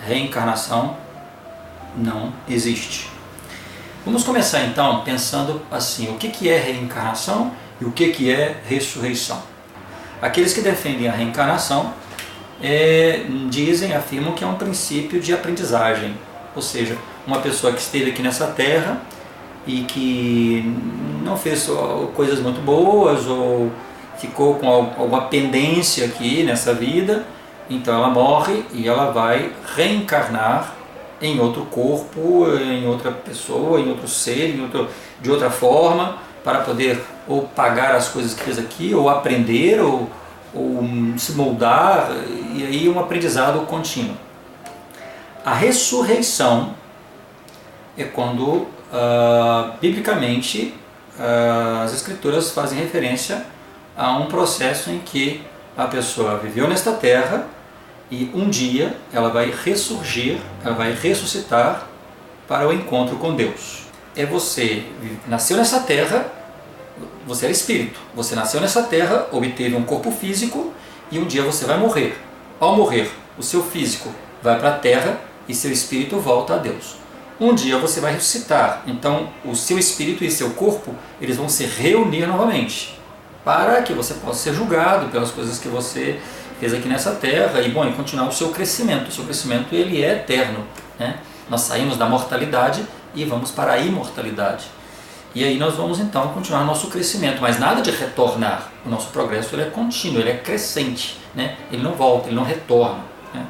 reencarnação não existe. Vamos começar então pensando assim, o que é reencarnação e o que é ressurreição. Aqueles que defendem a reencarnação afirmam que é um princípio de aprendizagem, ou seja, uma pessoa que esteve aqui nessa terra e que não fez coisas muito boas ou ficou com alguma pendência aqui nessa vida, então ela morre e ela vai reencarnar em outro corpo, em outra pessoa, em outro ser, de outra forma, para poder ou pagar as coisas que fez aqui, ou aprender, ou se moldar, e aí um aprendizado contínuo. A ressurreição é quando, biblicamente, as escrituras fazem referência a um processo em que a pessoa viveu nesta terra e um dia ela vai ressurgir, ela vai ressuscitar para o encontro com Deus. Você nasceu nessa terra, você era espírito, você nasceu nessa terra, obteve um corpo físico e um dia você vai morrer. Ao morrer, o seu físico vai para a terra e seu espírito volta a Deus. Um dia você vai ressuscitar, então o seu espírito e seu corpo eles vão se reunir novamente para que você possa ser julgado pelas coisas que você fez aqui nessa terra e continuar o seu crescimento. O seu crescimento ele é eterno, né? Nós saímos da mortalidade e vamos para a imortalidade. E aí nós vamos então continuar nosso crescimento, mas nada de retornar. O nosso progresso ele é contínuo, ele é crescente, né? Ele não volta, ele não retorna, né?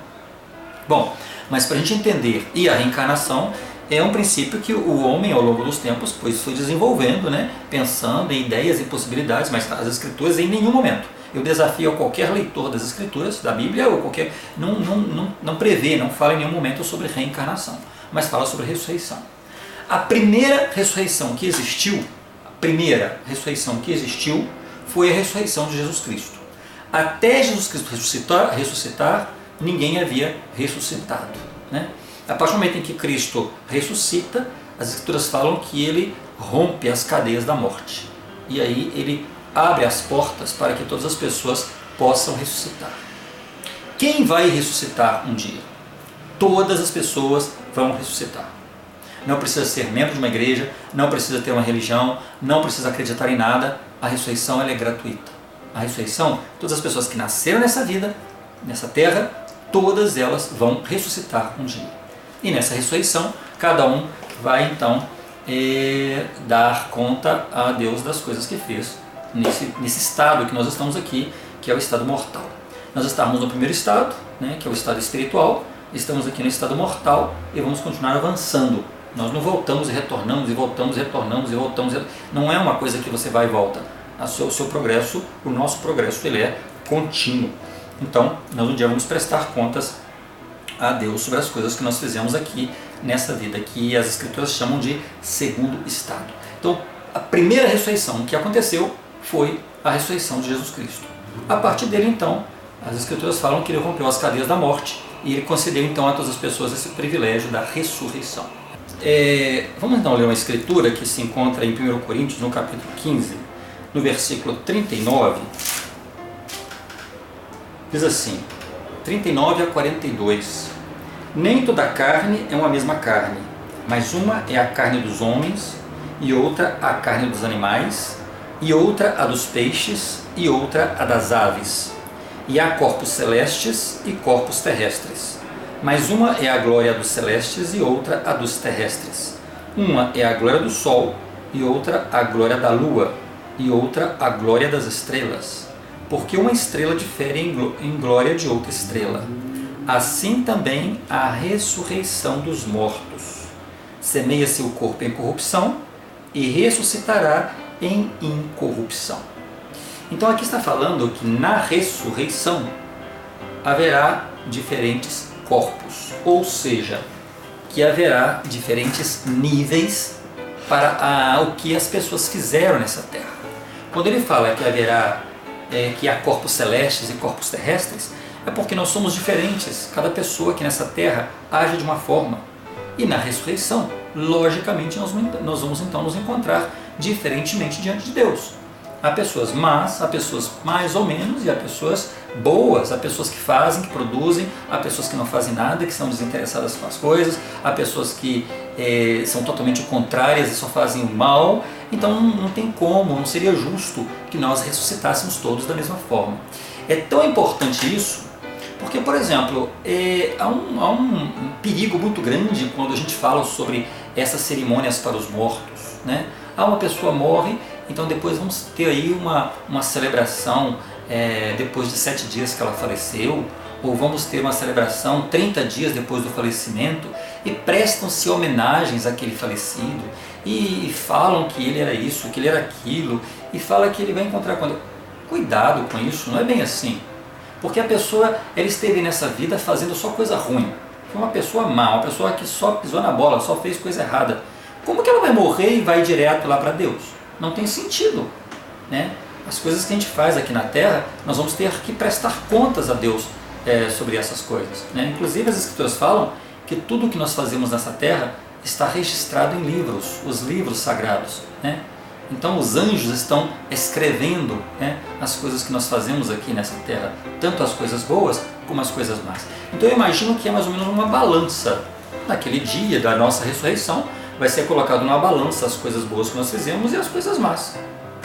Bom, mas para a gente entender, e a reencarnação é um princípio que o homem ao longo dos tempos foi desenvolvendo, né? Pensando em ideias e possibilidades, mas as escrituras em nenhum momento. Eu desafio a qualquer leitor das escrituras, da Bíblia, ou qualquer... Não prevê, não fala em nenhum momento sobre reencarnação, mas fala sobre ressurreição. A primeira ressurreição que existiu, foi a ressurreição de Jesus Cristo. Até Jesus Cristo ressuscitar, ninguém havia ressuscitado, né? A partir do momento em que Cristo ressuscita, as escrituras falam que ele rompe as cadeias da morte. E aí ele abre as portas para que todas as pessoas possam ressuscitar. Quem vai ressuscitar um dia? Todas as pessoas vão ressuscitar. Não precisa ser membro de uma igreja, não precisa ter uma religião, não precisa acreditar em nada. A ressurreição ela é gratuita. A ressurreição, todas as pessoas que nasceram nessa vida, nessa terra, todas elas vão ressuscitar um dia. E nessa ressurreição, cada um vai então dar conta a Deus das coisas que fez nesse estado que nós estamos aqui, que é o estado mortal. Nós estamos no primeiro estado, né, que é o estado espiritual, estamos aqui no estado mortal e vamos continuar avançando. Nós não voltamos e retornamos, e voltamos e retornamos, e voltamos. Não é uma coisa que você vai e volta. O seu progresso, o nosso progresso, ele é contínuo. Então, nós um dia vamos prestar contas a Deus sobre as coisas que nós fizemos aqui nessa vida, que as escrituras chamam de segundo estado. Então, a primeira ressurreição que aconteceu foi a ressurreição de Jesus Cristo. A partir dele, então, as escrituras falam que ele rompeu as cadeias da morte e ele concedeu, então, a todas as pessoas esse privilégio da ressurreição. Vamos, então, ler uma escritura que se encontra em 1 Coríntios, no capítulo 15, no versículo 39. Diz assim, 39 a 42. Nem toda carne é uma mesma carne, mas uma é a carne dos homens, e outra a carne dos animais, e outra a dos peixes, e outra a das aves. E há corpos celestes e corpos terrestres. Mas uma é a glória dos celestes e outra a dos terrestres. Uma é a glória do sol, e outra a glória da lua, e outra a glória das estrelas. Porque uma estrela difere em glória de outra estrela. Assim também a ressurreição dos mortos. Semeia-se o corpo em corrupção e ressuscitará em incorrupção. Então aqui está falando que na ressurreição haverá diferentes corpos, ou seja, que haverá diferentes níveis para o que as pessoas fizeram nessa terra. Quando ele fala que haverá que há corpos celestes e corpos terrestres, é porque nós somos diferentes. Cada pessoa aqui nessa terra age de uma forma. E na ressurreição, logicamente, nós vamos então nos encontrar diferentemente diante de Deus. Há pessoas más, há pessoas mais ou menos, e há pessoas boas, há pessoas que fazem, que produzem, há pessoas que não fazem nada, que são desinteressadas com as coisas, há pessoas que são totalmente contrárias e só fazem o mal. Então não tem como, não seria justo que nós ressuscitássemos todos da mesma forma. É tão importante isso, porque, por exemplo, há um perigo muito grande quando a gente fala sobre essas cerimônias para os mortos, né? Uma pessoa morre, então depois vamos ter aí uma celebração depois de 7 dias que ela faleceu, ou vamos ter uma celebração 30 dias depois do falecimento, e prestam-se homenagens àquele falecido, e falam que ele era isso, que ele era aquilo, e fala que ele vai encontrar com Deus. Cuidado com isso, não é bem assim. Porque a pessoa, ela esteve nessa vida fazendo só coisa ruim. Foi uma pessoa má, uma pessoa que só pisou na bola, só fez coisa errada. Como que ela vai morrer e vai direto lá para Deus? Não tem sentido, né? As coisas que a gente faz aqui na Terra, nós vamos ter que prestar contas a Deus sobre essas coisas, né? Inclusive as Escrituras falam que tudo que nós fazemos nessa Terra está registrado em livros, os livros sagrados, né? Então os anjos estão escrevendo, né, as coisas que nós fazemos aqui nessa terra, tanto as coisas boas como as coisas más. Então eu imagino que é mais ou menos uma balança. Naquele dia da nossa ressurreição vai ser colocado numa balança as coisas boas que nós fizemos e as coisas más.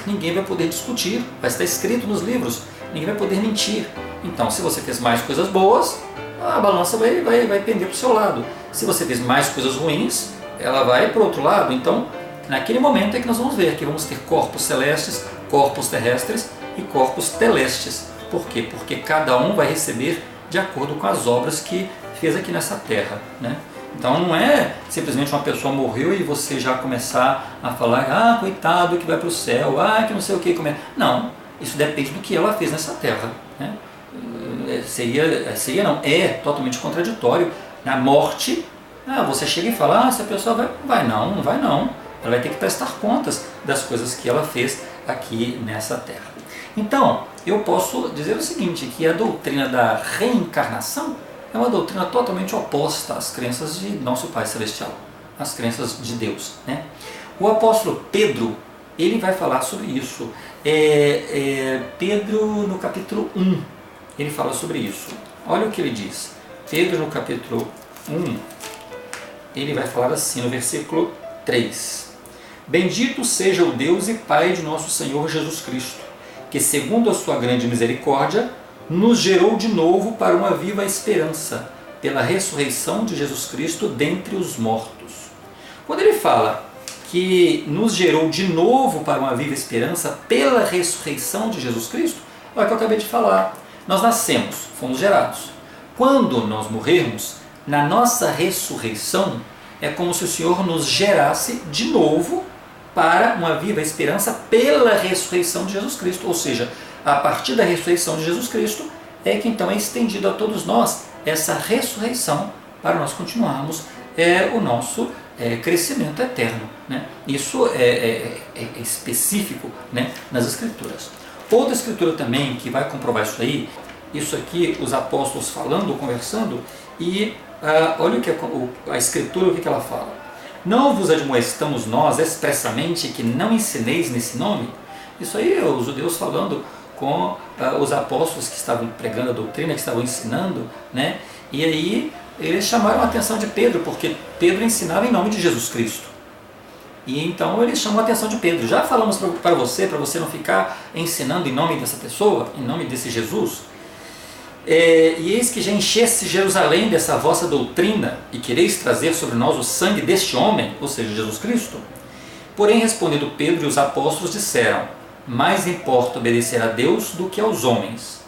Ninguém vai poder discutir, vai estar escrito nos livros, ninguém vai poder mentir. Então se você fez mais coisas boas, a balança vai pender para o seu lado. Se você fez mais coisas ruins, ela vai para o outro lado. Então naquele momento é que nós vamos ver que vamos ter corpos celestes, corpos terrestres e corpos telestes. Por quê? Porque cada um vai receber de acordo com as obras que fez aqui nessa terra, né? Então não é simplesmente uma pessoa morreu e você já começar a falar, coitado que vai para o céu, que não sei o que. Não, isso depende do que ela fez nessa terra, né? É totalmente contraditório. Na morte, você chega e fala, se a pessoa vai não vai não. Ela vai ter que prestar contas das coisas que ela fez aqui nessa terra. Então, eu posso dizer o seguinte, que a doutrina da reencarnação é uma doutrina totalmente oposta às crenças de nosso Pai Celestial, às crenças de Deus, né? O apóstolo Pedro, ele vai falar sobre isso. Pedro, no capítulo 1, ele fala sobre isso. Olha o que ele diz. Pedro, no capítulo 1, ele vai falar assim, no versículo 3. Bendito seja o Deus e Pai de nosso Senhor Jesus Cristo, que segundo a sua grande misericórdia, nos gerou de novo para uma viva esperança, pela ressurreição de Jesus Cristo dentre os mortos. Quando ele fala que nos gerou de novo para uma viva esperança pela ressurreição de Jesus Cristo, é o que eu acabei de falar. Nós nascemos, fomos gerados. Quando nós morrermos, na nossa ressurreição, é como se o Senhor nos gerasse de novo para uma viva esperança pela ressurreição de Jesus Cristo. Ou seja, a partir da ressurreição de Jesus Cristo é que então é estendido a todos nós essa ressurreição para nós continuarmos o nosso crescimento eterno, né? Isso é específico, né, nas Escrituras. Outra Escritura também que vai comprovar isso aí, isso aqui os apóstolos falando, conversando, e olha o que a Escritura, o que ela fala. Não vos admoestamos nós expressamente que não ensineis nesse nome? Isso aí é os judeus falando com os apóstolos que estavam pregando a doutrina, que estavam ensinando, né? E aí eles chamaram a atenção de Pedro, porque Pedro ensinava em nome de Jesus Cristo. E então eles chamam a atenção de Pedro. Já falamos para você não ficar ensinando em nome dessa pessoa, em nome desse Jesus. E eis que já enchesse Jerusalém dessa vossa doutrina, e quereis trazer sobre nós o sangue deste homem, ou seja, Jesus Cristo? Porém, respondendo Pedro e os apóstolos, disseram: mais importa obedecer a Deus do que aos homens.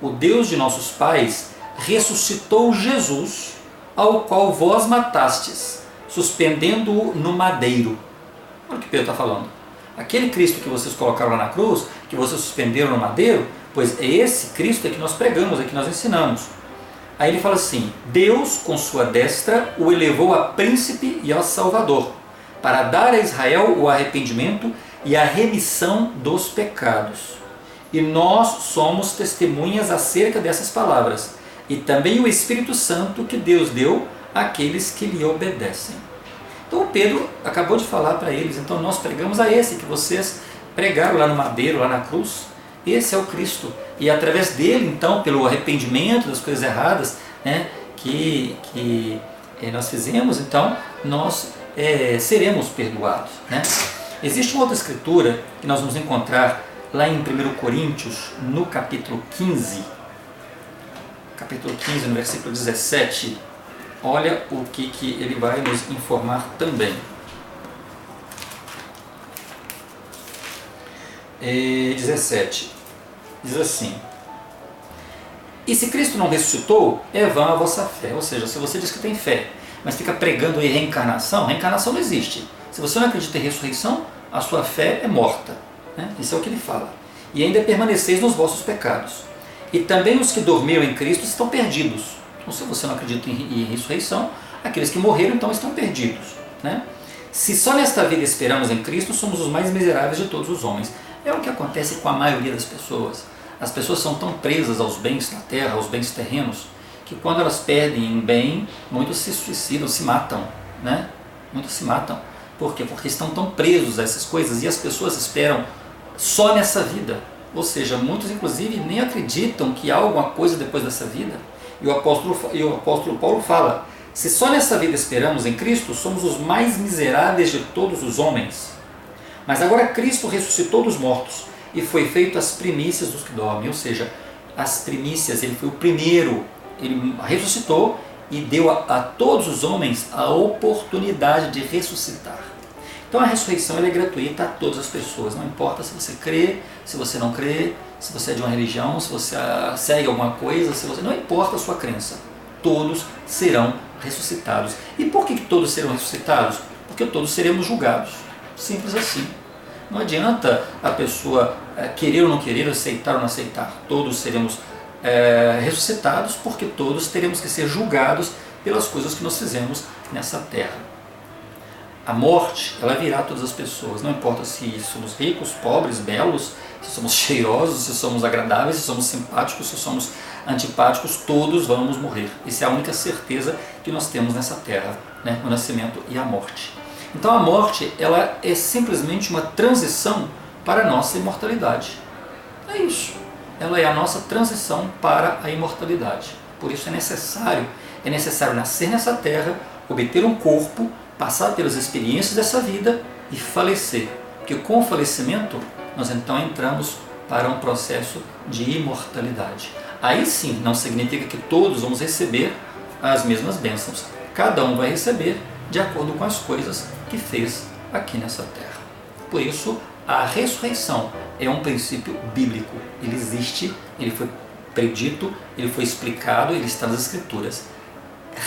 O Deus de nossos pais ressuscitou Jesus, ao qual vós matastes, suspendendo-o no madeiro. Olha o que Pedro está falando. Aquele Cristo que vocês colocaram lá na cruz, que vocês suspenderam no madeiro, pois é esse Cristo que nós pregamos, que nós ensinamos. Aí ele fala assim: Deus com sua destra o elevou a príncipe e a salvador, para dar a Israel o arrependimento e a remissão dos pecados. E nós somos testemunhas acerca dessas palavras, e também o Espírito Santo que Deus deu àqueles que lhe obedecem. Então Pedro acabou de falar para eles: então nós pregamos a esse que vocês pregaram lá no madeiro, lá na cruz. Esse é o Cristo. E através dele, então, pelo arrependimento das coisas erradas, né, que nós fizemos, então, nós seremos perdoados. Né? Existe uma outra escritura que nós vamos encontrar lá em 1 Coríntios, no capítulo 15, no versículo 17. Olha o que ele vai nos informar também. 17. Diz assim: e se Cristo não ressuscitou, é vã a vossa fé. Ou seja, se você diz que tem fé, mas fica pregando aí reencarnação não existe. Se você não acredita em ressurreição, a sua fé é morta. Né? Isso é o que ele fala. E ainda permaneceis nos vossos pecados. E também os que dormiram em Cristo estão perdidos. Então, se você não acredita em ressurreição, aqueles que morreram então estão perdidos. Né? Se só nesta vida esperamos em Cristo, somos os mais miseráveis de todos os homens. É o que acontece com a maioria das pessoas. As pessoas são tão presas aos bens da terra, aos bens terrenos, que quando elas perdem em bem, muitos se suicidam, se matam. Né? Muitos se matam. Por quê? Porque estão tão presos a essas coisas e as pessoas esperam só nessa vida. Ou seja, muitos inclusive nem acreditam que há alguma coisa depois dessa vida. E o apóstolo Paulo fala: se só nessa vida esperamos em Cristo, somos os mais miseráveis de todos os homens. Mas agora Cristo ressuscitou dos mortos e foi feito as primícias dos que dormem. Ou seja, as primícias, ele foi o primeiro, ele ressuscitou e deu a todos os homens a oportunidade de ressuscitar. Então a ressurreição é gratuita a todas as pessoas, não importa se você crê, se você não crê, se você é de uma religião, se você segue alguma coisa, não importa a sua crença, todos serão ressuscitados. E por que todos serão ressuscitados? Porque todos seremos julgados, simples assim. Não adianta a pessoa querer ou não querer, aceitar ou não aceitar, todos seremos ressuscitados, porque todos teremos que ser julgados pelas coisas que nós fizemos nessa terra. A morte, ela virá a todas as pessoas, não importa se somos ricos, pobres, belos, se somos cheirosos, se somos agradáveis, se somos simpáticos, se somos antipáticos, todos vamos morrer. Essa é a única certeza que nós temos nessa terra, né? O nascimento e a morte. Então a morte, ela é simplesmente uma transição para a nossa imortalidade. É isso. Ela é a nossa transição para a imortalidade. Por isso é necessário nascer nessa terra, obter um corpo, passar pelas experiências dessa vida e falecer. Porque com o falecimento, nós então entramos para um processo de imortalidade. Aí sim, não significa que todos vamos receber as mesmas bênçãos. Cada um vai receber de acordo com as coisas que fez aqui nessa terra. Por isso, a ressurreição é um princípio bíblico. Ele existe, ele foi predito, ele foi explicado, ele está nas Escrituras.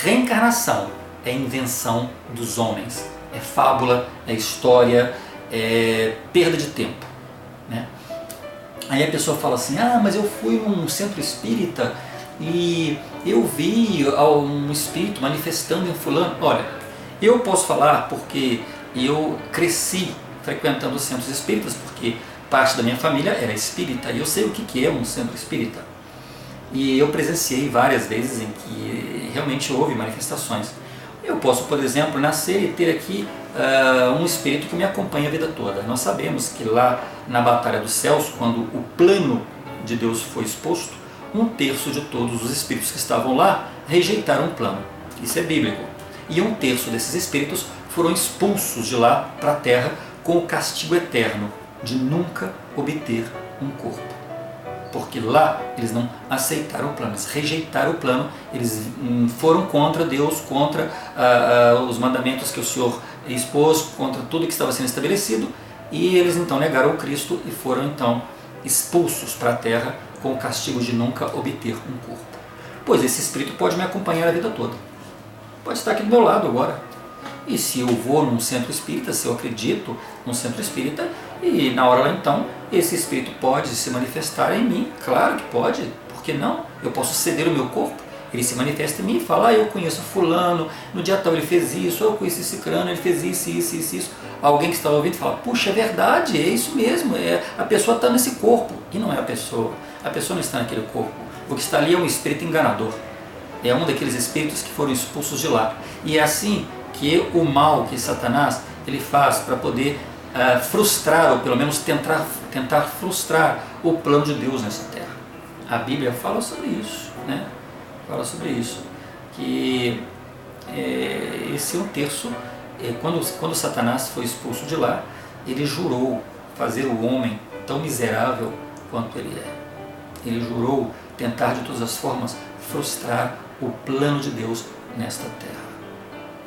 Reencarnação é invenção dos homens, é fábula, é história, é perda de tempo. Né? Aí a pessoa fala assim: mas eu fui num centro espírita e eu vi um espírito manifestando em fulano. Olha, eu posso falar porque eu cresci frequentando os centros espíritas, porque parte da minha família era espírita e eu sei o que é um centro espírita. E eu presenciei várias vezes em que realmente houve manifestações. Eu posso, por exemplo, nascer e ter aqui um espírito que me acompanha a vida toda. Nós sabemos que lá na Batalha dos Céus, quando o plano de Deus foi exposto, 1/3 de todos os espíritos que estavam lá rejeitaram o plano. Isso é bíblico. E 1/3 desses espíritos foram expulsos de lá para a Terra com o castigo eterno de nunca obter um corpo. Porque lá eles não aceitaram o plano, eles rejeitaram o plano, eles foram contra Deus, contra os mandamentos que o Senhor expôs, contra tudo que estava sendo estabelecido, e eles então negaram o Cristo e foram então expulsos para a terra com o castigo de nunca obter um corpo. Pois esse espírito pode me acompanhar a vida toda, pode estar aqui do meu lado agora. E se eu vou num centro espírita, se eu acredito num centro espírita, e na hora lá então, esse espírito pode se manifestar em mim, claro que pode, por que não? Eu posso ceder o meu corpo, ele se manifesta em mim e fala: eu conheço fulano, no dia tal ele fez isso, eu conheço esse crânio, ele fez isso. Alguém que está ouvindo fala: puxa, é verdade, é isso mesmo, a pessoa está nesse corpo. E não é a pessoa não está naquele corpo. O que está ali é um espírito enganador, é um daqueles espíritos que foram expulsos de lá. E é assim que o mal que Satanás ele faz para poder frustrar, ou pelo menos tentar frustrar o plano de Deus nessa terra. A Bíblia fala sobre isso, né? Fala sobre isso, que esse é um terço. Quando Satanás foi expulso de lá, ele jurou fazer o homem tão miserável quanto ele é. Ele jurou tentar de todas as formas frustrar o plano de Deus nesta terra.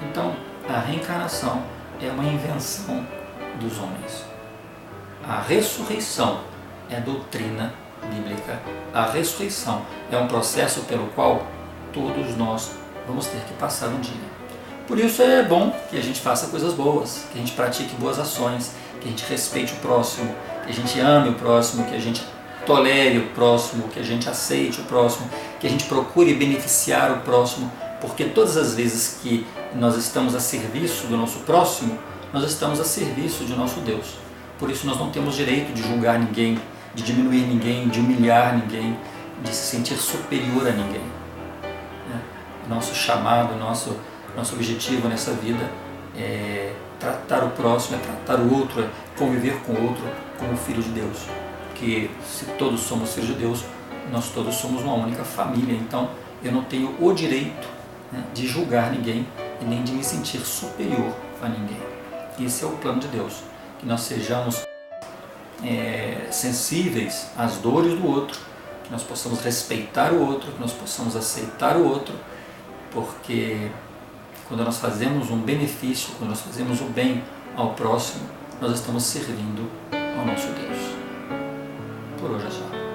Então, a reencarnação é uma invenção dos homens. A ressurreição é doutrina bíblica. A ressurreição é um processo pelo qual todos nós vamos ter que passar um dia. Por isso é bom que a gente faça coisas boas, que a gente pratique boas ações, que a gente respeite o próximo, que a gente ame o próximo, que a gente tolere o próximo, que a gente aceite o próximo, que a gente procure beneficiar o próximo, porque todas as vezes que nós estamos a serviço do nosso próximo, nós estamos a serviço de nosso Deus. Por isso nós não temos direito de julgar ninguém, de diminuir ninguém, de humilhar ninguém, de se sentir superior a ninguém. Nosso chamado, nosso objetivo nessa vida é tratar o próximo, é tratar o outro, é conviver com o outro como filho de Deus. Porque se todos somos filhos de Deus, nós todos somos uma única família. Então eu não tenho o direito, né, de julgar ninguém e nem de me sentir superior a ninguém. Esse é o plano de Deus, que nós sejamos sensíveis às dores do outro, que nós possamos respeitar o outro, que nós possamos aceitar o outro, porque quando nós fazemos um benefício, quando nós fazemos o bem ao próximo, nós estamos servindo ao nosso Deus. Por hoje é só.